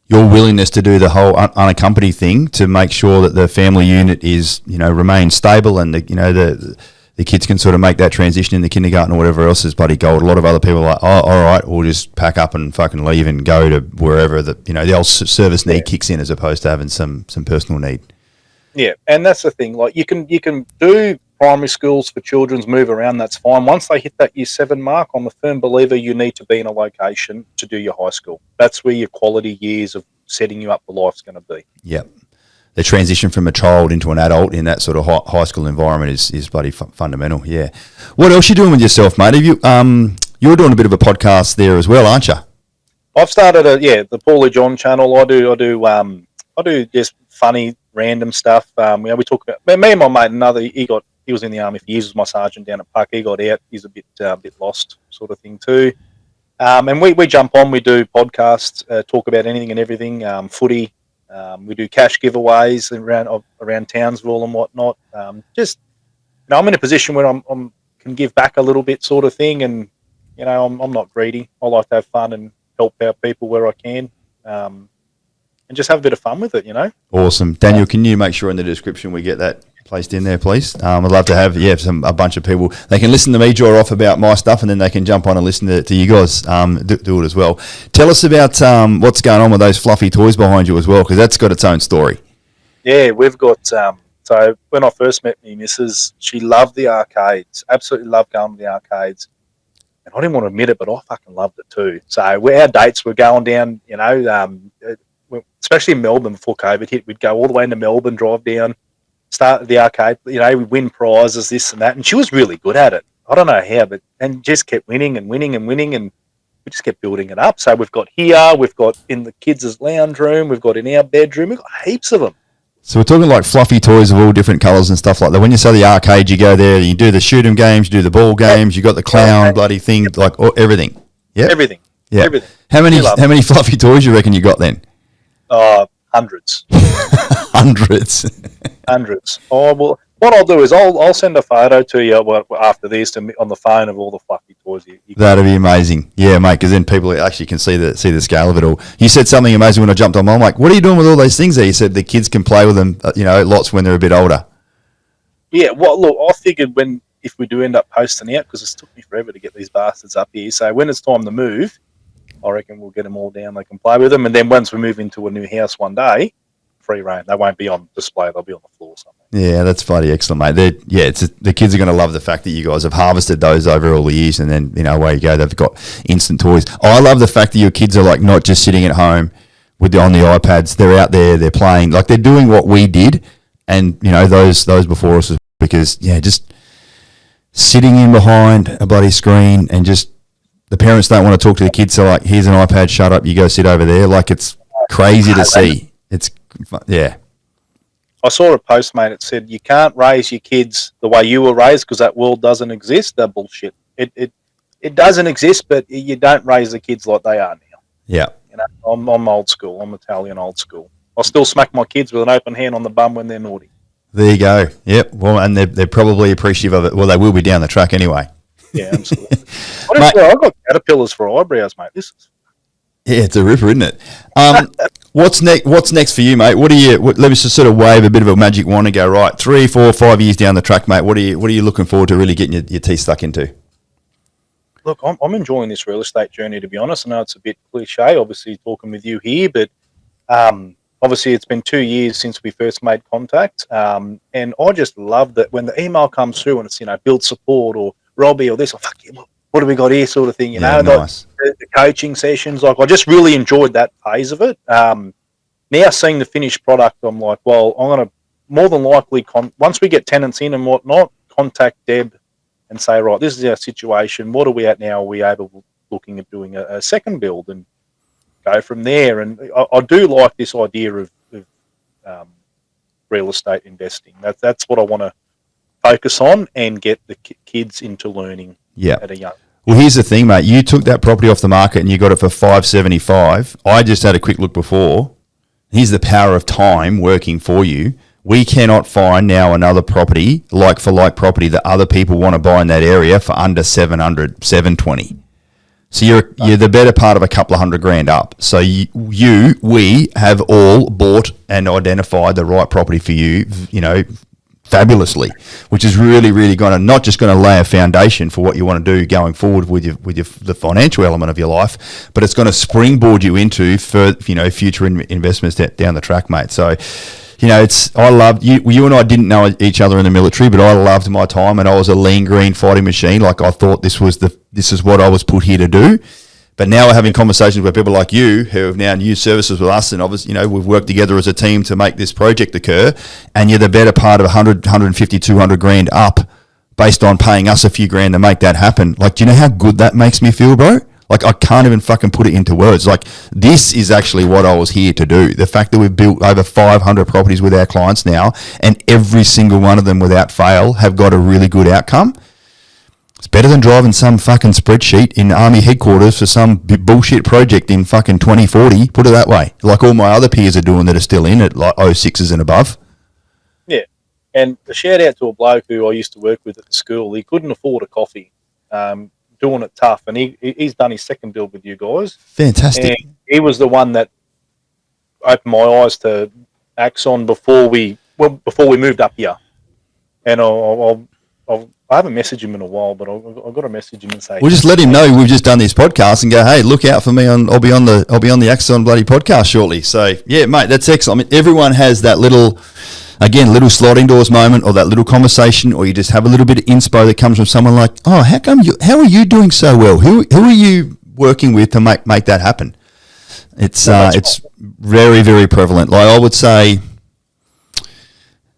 your willingness to do the whole unaccompanied thing to make sure that the family unit is, remains stable and, the kids can sort of make that transition in the kindergarten or whatever else is bloody gold. A lot of other people are like, oh, all right, we'll just pack up and fucking leave and go to wherever the old service need kicks in as opposed to having some personal need. Yeah, and that's the thing. Like you can do primary schools for children's move around. That's fine. Once they hit that year 7 mark, I'm a firm believer you need to be in a location to do your high school. That's where your quality years of setting you up for life's going to be. Yep. The transition from a child into an adult in that sort of high school environment is bloody fundamental. Yeah. What else you doing with yourself, mate? Have you you're doing a bit of a podcast there as well, aren't you? I've started the Paulie John channel. I do just funny random stuff. We talk about me and my mate. He was in the army for years. Was my sergeant down at Puck. He got out. He's a bit lost, sort of thing too. And we jump on. We do podcasts, talk about anything and everything. Footy. We do cash giveaways around Townsville and whatnot. I'm in a position where I'm can give back a little bit, sort of thing, and I'm not greedy. I like to have fun and help out people where I can, and just have a bit of fun with it. Awesome, Daniel. Can you make sure in the description we get that placed in there, please? I'd love to have a bunch of people. They can listen to me draw off about my stuff, and then they can jump on and listen to you guys do it as well. Tell us about what's going on with those fluffy toys behind you as well, because that's got its own story. Yeah, we've got. So when I first met my missus, she loved the arcades. Absolutely loved going to the arcades, and I didn't want to admit it, but I fucking loved it too. So our dates were going down. Especially in Melbourne before COVID hit, we'd go all the way into Melbourne, drive down. Start at the arcade, we win prizes, this and that, and she was really good at it. I don't know how, and just kept winning, and we just kept building it up. So we've got here, we've got in the kids' lounge room, we've got in our bedroom, we've got heaps of them. So we're talking like fluffy toys of all different colours and stuff like that. When you say the arcade, you go there, you do the shoot 'em games, you do the ball games, you got the clown bloody thing, like everything. Yeah, everything. Yeah, everything. How many fluffy toys you reckon you got then? Hundreds. Hundreds. Oh, well, what I'll do is I'll send a photo to you after this on the phone of all the fluffy toys. That'd be amazing. Yeah, mate, because then people actually can see the scale of it all. You said something amazing when I jumped on. I'm like, what are you doing with all those things there? You said the kids can play with them, lots when they're a bit older. Yeah, well, look, I figured if we do end up posting out, because it's took me forever to get these bastards up here, so when it's time to move, I reckon we'll get them all down. They can play with them, and then once we move into a new house one day, free reign. They won't be on display; they'll be on the floor somewhere. Yeah, that's bloody excellent, mate. The kids are going to love the fact that you guys have harvested those over all the years, and then away you go. They've got instant toys. I love the fact that your kids are like not just sitting at home on the iPads. They're out there. They're playing. Like they're doing what we did, and those before us. Because just sitting in behind a bloody screen and just. The parents don't want to talk to the kids, so like, here's an iPad, shut up, you go sit over there. Like, it's crazy to see. I saw a post, mate, it said, you can't raise your kids the way you were raised because that world doesn't exist. That bullshit. It doesn't exist, but you don't raise the kids like they are now. Yeah. I'm old school. I'm Italian old school. I still smack my kids with an open hand on the bum when they're naughty. There you go. Yep. Well, and they're probably appreciative of it. Well, they will be down the track anyway. Yeah, absolutely. I've got caterpillars for eyebrows, mate. It's a ripper, isn't it? What's next for you, mate? Let me just sort of wave a bit of a magic wand and go, right, 3, 4, 5 years down the track, mate. What are you looking forward to really getting your teeth stuck into? Look, I'm enjoying this real estate journey, to be honest. I know it's a bit cliche, obviously, talking with you here, but obviously it's been 2 years since we first made contact, and I just love that when the email comes through and it's, build support or Robbie or this, fuck yeah, what do we got here, sort of thing. You know, nice. the coaching sessions. Like I just really enjoyed that phase of it. Now seeing the finished product, I'm like, well, I'm going to more than likely once we get tenants in and whatnot, contact Deb and say, right, this is our situation. What are we at now? Are we looking at doing a second build and go from there? And I do like this idea of real estate investing. That's what I want to focus on and get the kids into learning at a young. Well, here's the thing, mate. You took that property off the market and you got it for $575. I just had a quick look before. Here's the power of time working for you. We cannot find now another property, like for like property, that other people want to buy in that area for under 700, 720. So you're the better part of a couple of $100,000 up. So we have all bought and identified the right property for you, you know, fabulously, which is really, really not just going to lay a foundation for what you want to do going forward with the financial element of your life, but it's going to springboard you into future investments down the track, mate. So, you know, I loved you and I didn't know each other in the military, but I loved my time, and I was a lean green fighting machine. Like I thought this is what I was put here to do. But now we're having conversations with people like you who have now used services with us, and obviously, you know, we've worked together as a team to make this project occur, and you're the better part of 100, 150, 200 grand up based on paying us a few grand to make that happen. Like, do you know how good that makes me feel, bro? Like, I can't even fucking put it into words. Like, this is actually what I was here to do. The fact that we've built over 500 properties with our clients now, and every single one of them without fail have got a really good outcome. It's better than driving some fucking spreadsheet in Army headquarters for some bullshit project in fucking 2040. Put it that way. Like all my other peers are doing that are still in at like 06s and above. Yeah. And a shout out to a bloke who I used to work with at the school. He couldn't afford a coffee. Doing it tough, and he's done his second build with you guys. Fantastic. And he was the one that opened my eyes to Axon before we moved up here. And I haven't messaged him in a while, but I've got to message him and say. We'll just let him know we've just done this podcast and go, hey, look out for me I'll be on the Axon bloody podcast shortly. So yeah, mate, that's excellent. I mean, everyone has that little sliding doors moment, or that little conversation, or you just have a little bit of inspo that comes from someone like, oh, how are you doing so well? Who are you working with to make that happen? It's very, very prevalent. Like I would say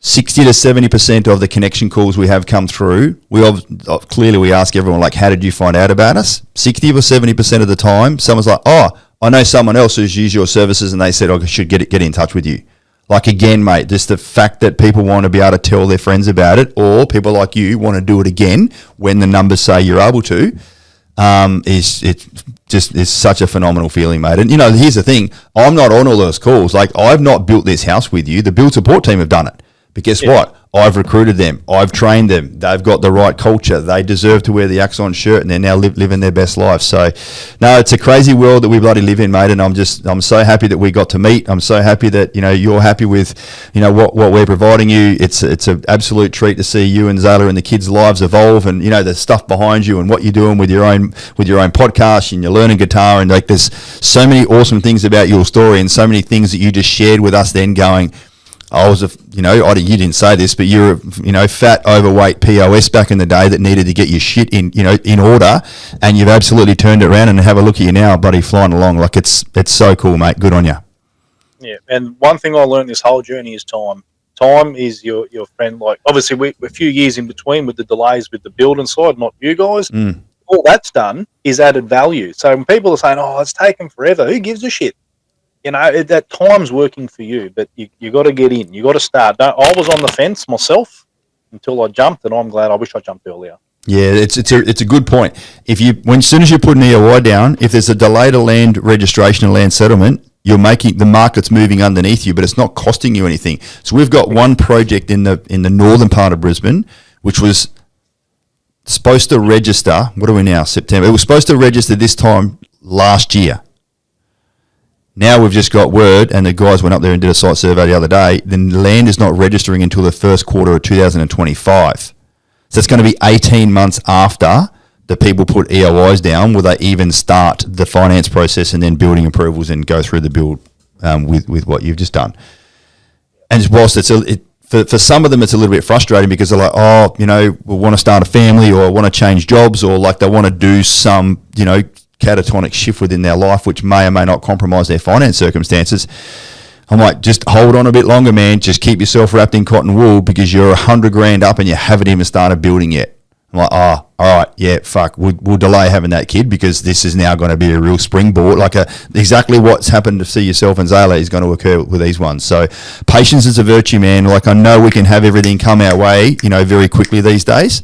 60 to 70% of the connection calls we have come through, we ask everyone, like, how did you find out about us? 60 or 70% of the time, someone's like, oh, I know someone else who's used your services and they said I should get in touch with you. Like, again, mate, just the fact that people want to be able to tell their friends about it, or people like you want to do it again when the numbers say you're able to, is such a phenomenal feeling, mate. And, you know, here's the thing. I'm not on all those calls. Like, I've not built this house with you. The build support team have done it. But guess what? I've recruited them. I've trained them. They've got the right culture. They deserve to wear the Axon shirt, and they're now living their best life. So, no, it's a crazy world that we bloody live in, mate. And I'm so happy that we got to meet. I'm so happy that, you know, you're happy with, you know, what we're providing you. It's an absolute treat to see you and Zayla and the kids' lives evolve, and, you know, the stuff behind you and what you're doing with your own podcast, and you're learning guitar, and like there's so many awesome things about your story, and so many things that you just shared with us then going, you didn't say this, but you're a fat, overweight POS back in the day that needed to get your shit in order, and you've absolutely turned it around, and have a look at you now, buddy, flying along. Like, it's so cool, mate. Good on you. Yeah, and one thing I learned this whole journey is time. Time is your friend. Like, obviously, we're a few years in between with the delays with the building side, not you guys. All that's done is added value. So when people are saying, oh, it's taken forever, who gives a shit? You know, that time's working for you, but you got to get in. You got to start. I was on the fence myself until I jumped, and I'm glad. I wish I jumped earlier. Yeah, it's a good point. As soon as you put an EOI down, if there's a delay to land registration and land settlement, you're making the market's moving underneath you, but it's not costing you anything. So we've got one project in the northern part of Brisbane, which was supposed to register. What are we now? September. It was supposed to register this time last year. Now we've just got word, and the guys went up there and did a site survey the other day, the land is not registering until the first quarter of 2025. So it's going to be 18 months after the people put EOIs down will they even start the finance process and then building approvals and go through the build with what you've just done. And whilst for some of them, it's a little bit frustrating because they're like, oh, you know, we want to start a family or want to change jobs or like they want to do some, you know, catatonic shift within their life, which may or may not compromise their finance circumstances. I'm like, just hold on a bit longer, man. Just keep yourself wrapped in cotton wool because you're $100,000 up and you haven't even started building yet. I'm like, oh, all right, yeah, fuck. We'll delay having that kid because this is now going to be a real springboard. Like exactly what's happened to see yourself and Zayla is going to occur with these ones. So patience is a virtue, man. Like I know we can have everything come our way, you know, very quickly these days.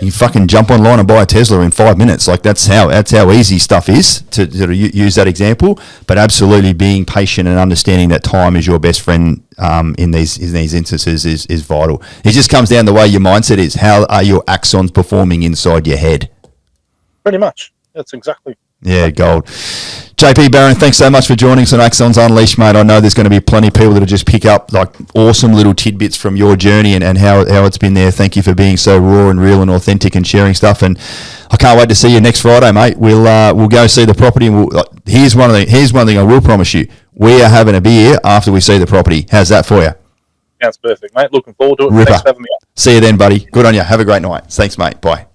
You fucking jump online and buy a Tesla in 5 minutes. Like that's how easy stuff is to use that example. But absolutely being patient and understanding that time is your best friend in these instances is vital. It just comes down to the way your mindset is. How are your axons performing inside your head? Pretty much. That's exactly. Yeah, gold. JP Baran, thanks so much for joining us on Axons Unleashed, mate. I know there's going to be plenty of people that'll just pick up like awesome little tidbits from your journey and how it's been there. Thank you for being so raw and real and authentic and sharing stuff. And I can't wait to see you next Friday, mate. We'll go see the property. And here's one thing I will promise you: we are having a beer after we see the property. How's that for you? Sounds perfect, mate. Looking forward to it. Ripper. Thanks for having me on. See you then, buddy. Good on you. Have a great night. Thanks, mate. Bye.